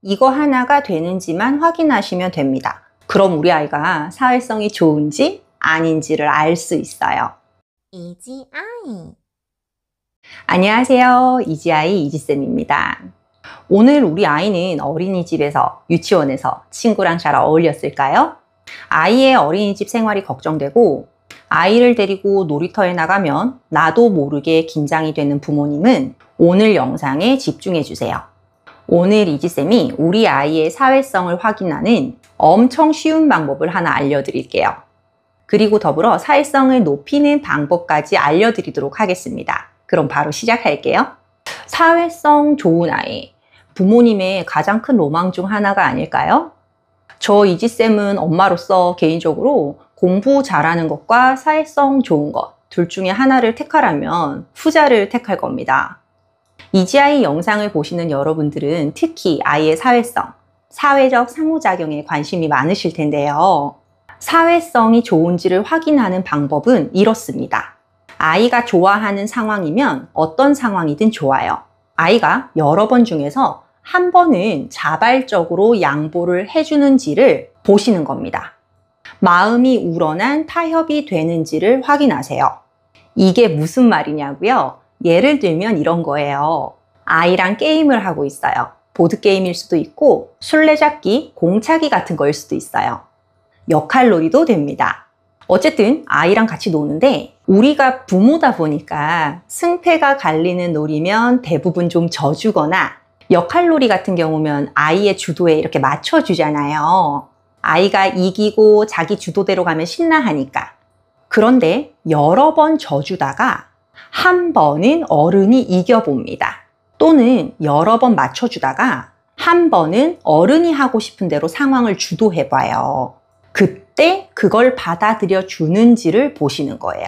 이거 하나가 되는지만 확인하시면 됩니다. 그럼 우리 아이가 사회성이 좋은지 아닌지를 알 수 있어요. 이지아이. 안녕하세요. 이지아이 이지쌤입니다. 오늘 우리 아이는 어린이집에서, 유치원에서 친구랑 잘 어울렸을까요? 아이의 어린이집 생활이 걱정되고 아이를 데리고 놀이터에 나가면 나도 모르게 긴장이 되는 부모님은 오늘 영상에 집중해 주세요. 오늘 이지쌤이 우리 아이의 사회성을 확인하는 엄청 쉬운 방법을 하나 알려드릴게요. 그리고 더불어 사회성을 높이는 방법까지 알려드리도록 하겠습니다. 그럼 바로 시작할게요. 사회성 좋은 아이, 부모님의 가장 큰 로망 중 하나가 아닐까요? 저 이지쌤은 엄마로서 개인적으로 공부 잘하는 것과 사회성 좋은 것 둘 중에 하나를 택하라면 후자를 택할 겁니다. 이지아이 영상을 보시는 여러분들은 특히 아이의 사회성, 사회적 상호작용에 관심이 많으실 텐데요. 사회성이 좋은지를 확인하는 방법은 이렇습니다. 아이가 좋아하는 상황이면 어떤 상황이든 좋아요. 아이가 여러 번 중에서 한 번은 자발적으로 양보를 해주는지를 보시는 겁니다. 마음이 우러난 타협이 되는지를 확인하세요. 이게 무슨 말이냐고요? 예를 들면 이런 거예요. 아이랑 게임을 하고 있어요. 보드게임일 수도 있고 술래잡기, 공차기 같은 거일 수도 있어요. 역할놀이도 됩니다. 어쨌든 아이랑 같이 노는데 우리가 부모다 보니까 승패가 갈리는 놀이면 대부분 좀 져주거나 역할놀이 같은 경우면 아이의 주도에 이렇게 맞춰주잖아요. 아이가 이기고 자기 주도대로 가면 신나하니까. 그런데 여러 번 져주다가 한 번은 어른이 이겨봅니다. 또는 여러 번 맞춰주다가 한 번은 어른이 하고 싶은 대로 상황을 주도해봐요. 그때 그걸 받아들여 주는지를 보시는 거예요.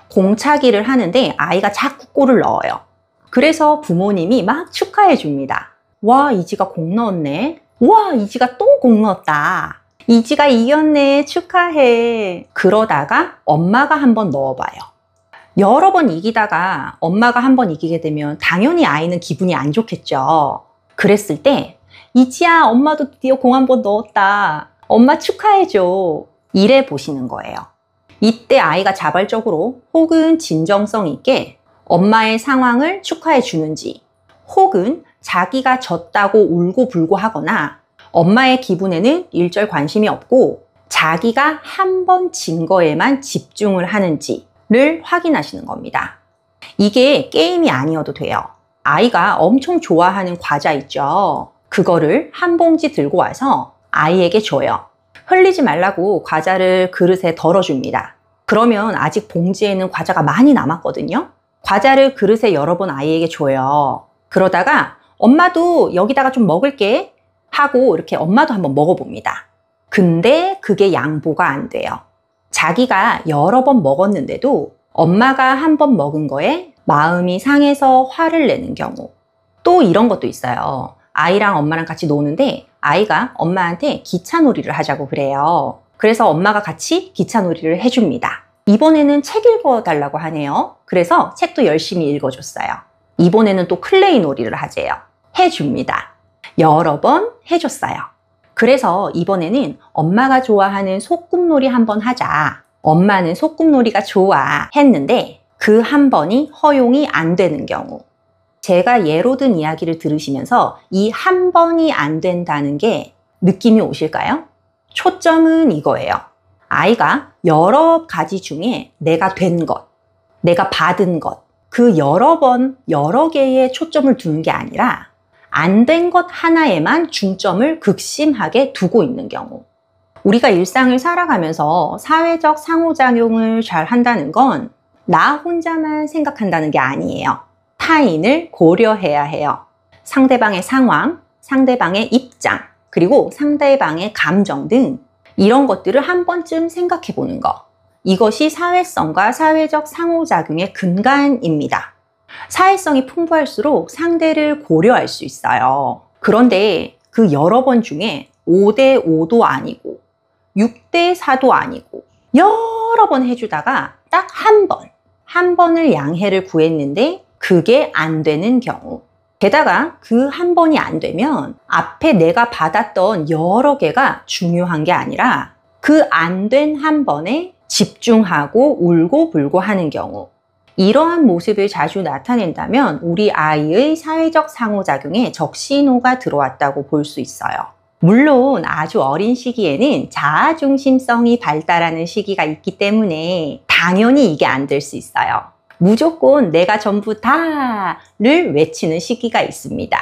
공차기를 하는데 아이가 자꾸 골을 넣어요. 그래서 부모님이 막 축하해 줍니다. 와, 이지가 공 넣었네. 와, 이지가 또 공 넣었다. 이지가 이겼네. 축하해. 그러다가 엄마가 한번 넣어봐요. 여러 번 이기다가 엄마가 한번 이기게 되면 당연히 아이는 기분이 안 좋겠죠. 그랬을 때 이지야, 엄마도 드디어 공 한 번 넣었다. 엄마 축하해줘. 이래 보시는 거예요. 이때 아이가 자발적으로 혹은 진정성 있게 엄마의 상황을 축하해 주는지, 혹은 자기가 졌다고 울고 불고 하거나 엄마의 기분에는 일절 관심이 없고 자기가 한 번 진 거에만 집중을 하는지를 확인하시는 겁니다. 이게 게임이 아니어도 돼요. 아이가 엄청 좋아하는 과자 있죠. 그거를 한 봉지 들고 와서 아이에게 줘요. 흘리지 말라고 과자를 그릇에 덜어줍니다. 그러면 아직 봉지에는 과자가 많이 남았거든요. 과자를 그릇에 여러 번 아이에게 줘요. 그러다가 엄마도 여기다가 좀 먹을게 하고 이렇게 엄마도 한번 먹어봅니다. 근데 그게 양보가 안 돼요. 자기가 여러 번 먹었는데도 엄마가 한 번 먹은 거에 마음이 상해서 화를 내는 경우. 또 이런 것도 있어요. 아이랑 엄마랑 같이 노는데 아이가 엄마한테 기차놀이를 하자고 그래요. 그래서 엄마가 같이 기차놀이를 해줍니다. 이번에는 책 읽어달라고 하네요. 그래서 책도 열심히 읽어줬어요. 이번에는 또 클레이 놀이를 하재요. 해줍니다. 여러 번 해줬어요. 그래서 이번에는 엄마가 좋아하는 소꿉놀이 한번 하자. 엄마는 소꿉놀이가 좋아 했는데 그 한 번이 허용이 안 되는 경우. 제가 예로 든 이야기를 들으시면서 이 한 번이 안 된다는 게 느낌이 오실까요? 초점은 이거예요. 아이가 여러 가지 중에 내가 된 것, 내가 받은 것, 그 여러 번, 여러 개의 초점을 두는 게 아니라 안 된 것 하나에만 중점을 극심하게 두고 있는 경우. 우리가 일상을 살아가면서 사회적 상호작용을 잘 한다는 건 나 혼자만 생각한다는 게 아니에요. 타인을 고려해야 해요. 상대방의 상황, 상대방의 입장, 그리고 상대방의 감정 등 이런 것들을 한 번쯤 생각해 보는 것. 이것이 사회성과 사회적 상호작용의 근간입니다. 사회성이 풍부할수록 상대를 고려할 수 있어요. 그런데 그 여러 번 중에 5대 5도 아니고 6대 4도 아니고 여러 번 해주다가 딱 한 번을 양해를 구했는데 그게 안 되는 경우. 게다가 그 한 번이 안 되면 앞에 내가 받았던 여러 개가 중요한 게 아니라 그 안 된 한 번에 집중하고 울고 불고 하는 경우, 이러한 모습을 자주 나타낸다면 우리 아이의 사회적 상호작용에 적신호가 들어왔다고 볼 수 있어요. 물론 아주 어린 시기에는 자아중심성이 발달하는 시기가 있기 때문에 당연히 이게 안 될 수 있어요. 무조건 내가 전부 다를 외치는 시기가 있습니다.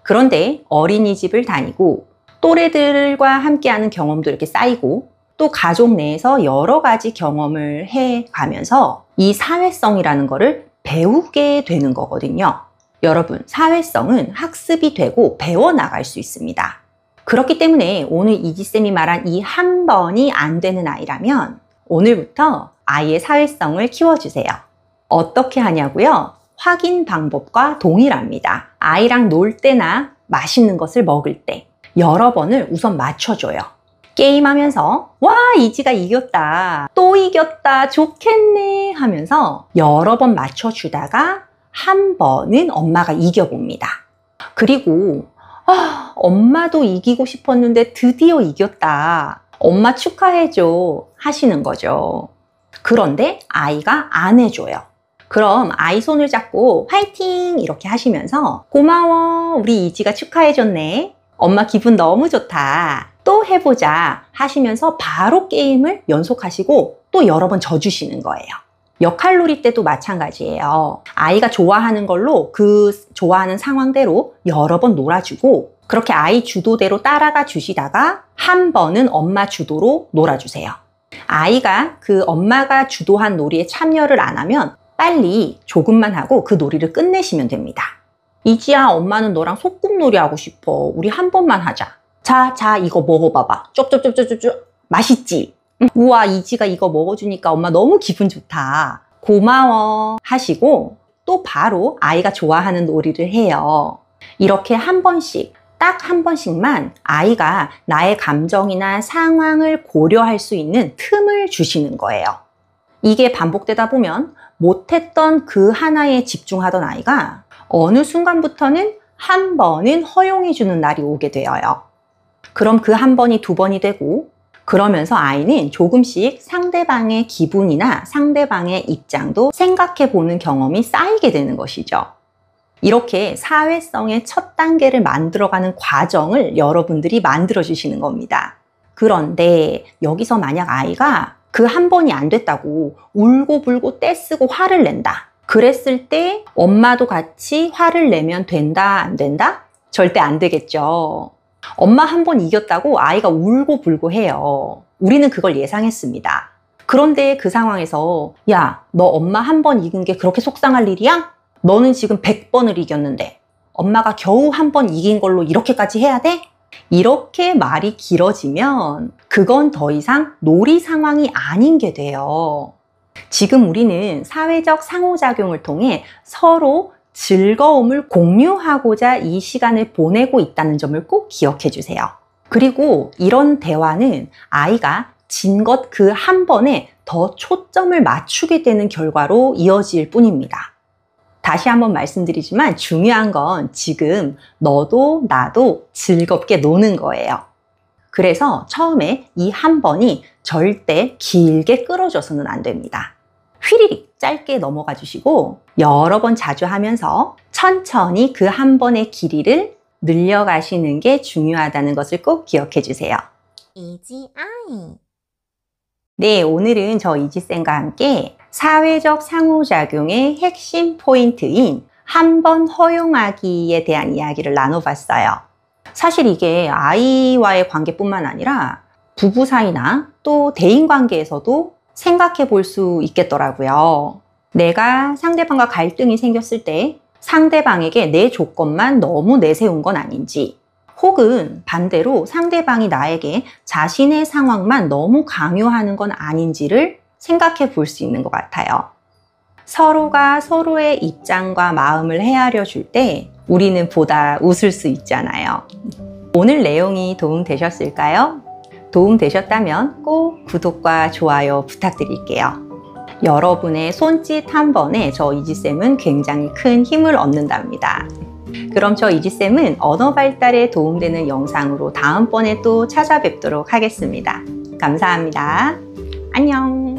그런데 어린이집을 다니고 또래들과 함께하는 경험도 이렇게 쌓이고 또 가족 내에서 여러 가지 경험을 해가면서 이 사회성이라는 거를 배우게 되는 거거든요. 여러분, 사회성은 학습이 되고 배워나갈 수 있습니다. 그렇기 때문에 오늘 이지쌤이 말한 이 한 번이 안 되는 아이라면 오늘부터 아이의 사회성을 키워주세요. 어떻게 하냐고요? 확인 방법과 동일합니다. 아이랑 놀 때나 맛있는 것을 먹을 때 여러 번을 우선 맞춰줘요. 게임하면서 와, 이지가 이겼다, 또 이겼다, 좋겠네 하면서 여러 번 맞춰주다가 한 번은 엄마가 이겨봅니다. 그리고 엄마도 이기고 싶었는데 드디어 이겼다, 엄마 축하해줘 하시는 거죠. 그런데 아이가 안 해줘요. 그럼 아이 손을 잡고 화이팅 이렇게 하시면서 고마워, 우리 이지가 축하해줬네, 엄마 기분 너무 좋다, 또 해보자 하시면서 바로 게임을 연속하시고 또 여러 번 져주시는 거예요. 역할놀이 때도 마찬가지예요. 아이가 좋아하는 걸로 그 좋아하는 상황대로 여러 번 놀아주고 그렇게 아이 주도대로 따라가 주시다가 한 번은 엄마 주도로 놀아주세요. 아이가 그 엄마가 주도한 놀이에 참여를 안 하면 빨리 조금만 하고 그 놀이를 끝내시면 됩니다. 이지야, 엄마는 너랑 소꿉놀이 하고 싶어. 우리 한 번만 하자. 자, 이거 먹어봐봐. 쪽쪽쪽쪽쪽. 맛있지? 우와, 이지가 이거 먹어주니까 엄마 너무 기분 좋다, 고마워 하시고 또 바로 아이가 좋아하는 놀이를 해요. 이렇게 한 번씩, 딱 한 번씩만 아이가 나의 감정이나 상황을 고려할 수 있는 틈을 주시는 거예요. 이게 반복되다 보면 못했던 그 하나에 집중하던 아이가 어느 순간부터는 한 번은 허용해주는 날이 오게 되어요. 그럼 그 한 번이 두 번이 되고 그러면서 아이는 조금씩 상대방의 기분이나 상대방의 입장도 생각해 보는 경험이 쌓이게 되는 것이죠. 이렇게 사회성의 첫 단계를 만들어가는 과정을 여러분들이 만들어 주시는 겁니다. 그런데 여기서 만약 아이가 그 한 번이 안 됐다고 울고불고 떼쓰고 화를 낸다, 그랬을 때 엄마도 같이 화를 내면 된다, 안 된다? 절대 안 되겠죠. 엄마 한 번 이겼다고 아이가 울고불고 해요. 우리는 그걸 예상했습니다. 그런데 그 상황에서 야, 너 엄마 한 번 이긴 게 그렇게 속상할 일이야? 너는 지금 100번을 이겼는데 엄마가 겨우 한 번 이긴 걸로 이렇게까지 해야 돼? 이렇게 말이 길어지면 그건 더 이상 놀이 상황이 아닌 게 돼요. 지금 우리는 사회적 상호작용을 통해 서로 즐거움을 공유하고자 이 시간을 보내고 있다는 점을 꼭 기억해 주세요. 그리고 이런 대화는 아이가 진 것 그 한 번에 더 초점을 맞추게 되는 결과로 이어질 뿐입니다. 다시 한번 말씀드리지만 중요한 건 지금 너도 나도 즐겁게 노는 거예요. 그래서 처음에 이 한 번이 절대 길게 끌어져서는 안 됩니다. 휘리릭 짧게 넘어가 주시고 여러 번 자주 하면서 천천히 그 한 번의 길이를 늘려가시는 게 중요하다는 것을 꼭 기억해 주세요. 이지 아이. 네, 오늘은 저 이지쌤과 함께 사회적 상호작용의 핵심 포인트인 한 번 허용하기에 대한 이야기를 나눠봤어요. 사실 이게 아이와의 관계뿐만 아니라 부부 사이나 또 대인관계에서도 생각해 볼 수 있겠더라고요. 내가 상대방과 갈등이 생겼을 때 상대방에게 내 조건만 너무 내세운 건 아닌지, 혹은 반대로 상대방이 나에게 자신의 상황만 너무 강요하는 건 아닌지를 생각해 볼 수 있는 것 같아요. 서로가 서로의 입장과 마음을 헤아려 줄 때 우리는 보다 웃을 수 있잖아요. 오늘 내용이 도움되셨을까요? 도움되셨다면 꼭 구독과 좋아요 부탁드릴게요. 여러분의 손짓 한 번에 저 이지쌤은 굉장히 큰 힘을 얻는답니다. 그럼 저 이지쌤은 언어 발달에 도움되는 영상으로 다음번에 또 찾아뵙도록 하겠습니다. 감사합니다. 안녕.